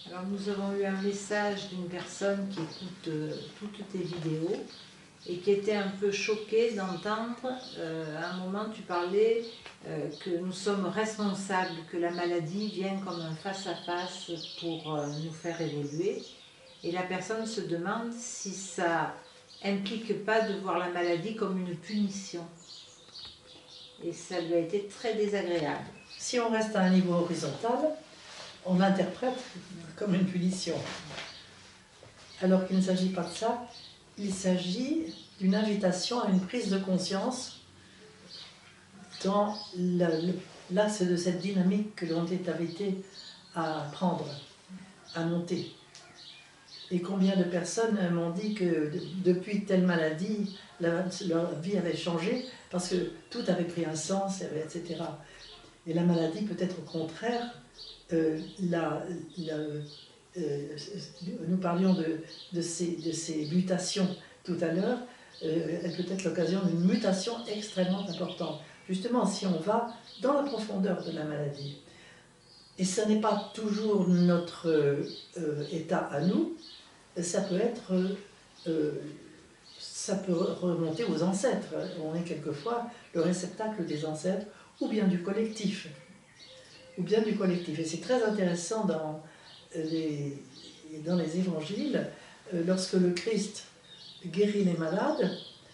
Alors nous avons eu un message d'une personne qui écoute toutes tes vidéos et qui était un peu choquée d'entendre, à un moment tu parlais que nous sommes responsables, que la maladie vient comme un face-à-face pour nous faire évoluer. Et la personne se demande si ça implique pas de voir la maladie comme une punition. Et ça lui a été très désagréable. Si on reste à un niveau horizontal, on l'interprète comme une punition. Alors qu'il ne s'agit pas de ça, il s'agit d'une invitation à une prise de conscience dans l'axe de cette dynamique que l'on est invité à prendre, à monter. Et combien de personnes m'ont dit que depuis telle maladie, leur vie avait changé parce que tout avait pris un sens, etc. Et la maladie peut être au contraire, nous parlions de ces mutations tout à l'heure, elle peut être l'occasion d'une mutation extrêmement importante. Justement, si on va dans la profondeur de la maladie, et ce n'est pas toujours notre état à nous, ça peut remonter aux ancêtres. On est quelquefois le réceptacle des ancêtres, ou bien du collectif. Et c'est très intéressant dans les évangiles, lorsque le Christ guérit les malades.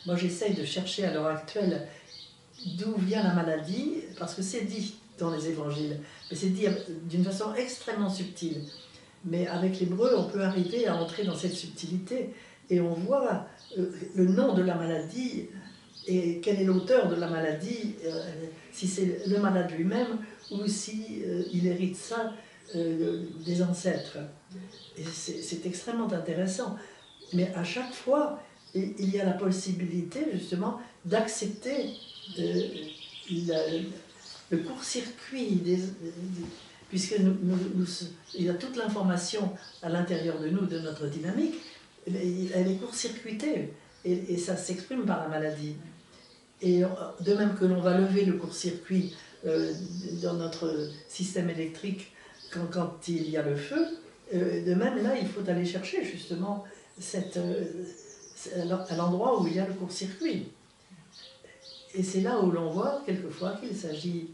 Moi j'essaye de chercher à l'heure actuelle d'où vient la maladie, parce que c'est dit dans les évangiles, mais c'est dit d'une façon extrêmement subtile. Mais avec l'hébreu, on peut arriver à entrer dans cette subtilité, et on voit le nom de la maladie, et quel est l'auteur de la maladie, si c'est le malade lui-même, ou si il hérite ça des ancêtres. Et c'est extrêmement intéressant. Mais à chaque fois, il y a la possibilité justement d'accepter le court-circuit, puisque il y a toute l'information à l'intérieur de nous, de notre dynamique, elle est court-circuitée, et ça s'exprime par la maladie. Et de même que l'on va lever le court-circuit dans notre système électrique quand il y a le feu, de même là il faut aller chercher justement à l'endroit où il y a le court-circuit. Et c'est là où l'on voit quelquefois qu'il s'agit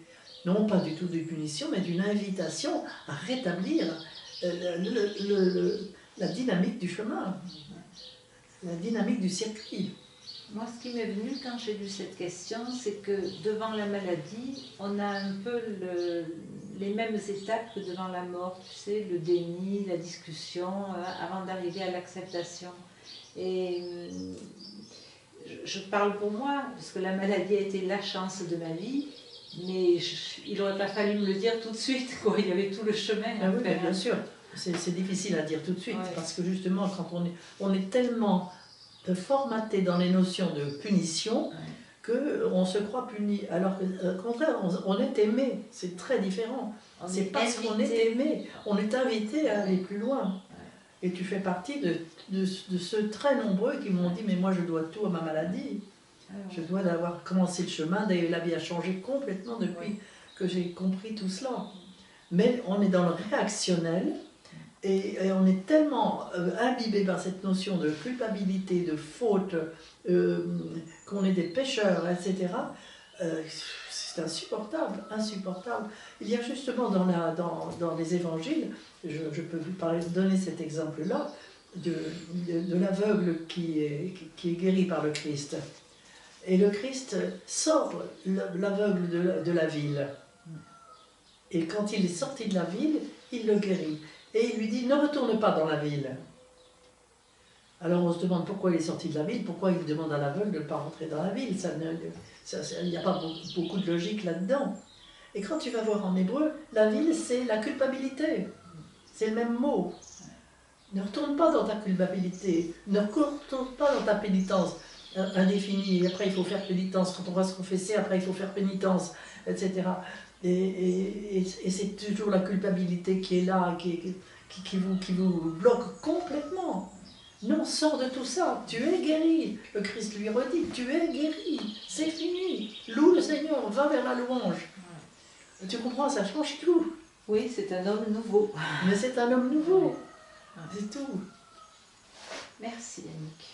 non pas du tout de punition, mais d'une invitation à rétablir la dynamique du chemin, la dynamique du circuit. Moi, ce qui m'est venu quand j'ai lu cette question, c'est que devant la maladie, on a un peu les mêmes étapes que devant la mort, tu sais, le déni, la discussion, avant d'arriver à l'acceptation. Et je parle pour moi, parce que la maladie a été la chance de ma vie, mais il n'aurait pas fallu me le dire tout de suite, quoi. Il y avait tout le chemin. Ah oui, bien sûr, c'est difficile à dire tout de suite, ouais. Parce que justement, quand on est tellement formaté dans les notions de punition, qu'on se croit puni, alors qu'au contraire, on est aimé, c'est très différent. C'est parce qu'on est aimé, on est invité à aller plus loin. Et tu fais partie de ceux très nombreux qui m'ont dit « mais moi je dois tout à ma maladie, je dois avoir commencé le chemin, d'ailleurs la vie a changé complètement depuis que j'ai compris tout cela ». Mais on est dans le réactionnel, et on est tellement imbibé par cette notion de culpabilité, de faute, qu'on est des pécheurs, etc. C'est insupportable, insupportable. Il y a justement dans les évangiles, je peux vous donner cet exemple-là, de l'aveugle qui est guéri par le Christ. Et le Christ sort l'aveugle de la ville. Et quand il est sorti de la ville, il le guérit. Et il lui dit, ne retourne pas dans la ville. Alors on se demande pourquoi il est sorti de la ville, pourquoi il demande à l'aveugle de ne pas rentrer dans la ville. Il n'y a pas beaucoup de logique là-dedans. Et quand tu vas voir en hébreu, la ville c'est la culpabilité. C'est le même mot. Ne retourne pas dans ta culpabilité, ne retourne pas dans ta pénitence indéfinie. Et après il faut faire pénitence, quand on va se confesser, après il faut faire pénitence, etc. Et c'est toujours la culpabilité qui est là, qui vous bloque complètement. Non, sors de tout ça, tu es guéri. Le Christ lui redit, tu es guéri, c'est fini. Loue le Seigneur, va vers la louange. Tu comprends, ça change tout. Oui, c'est un homme nouveau. Mais c'est un homme nouveau, Ouais. c'est tout. Merci Yannick.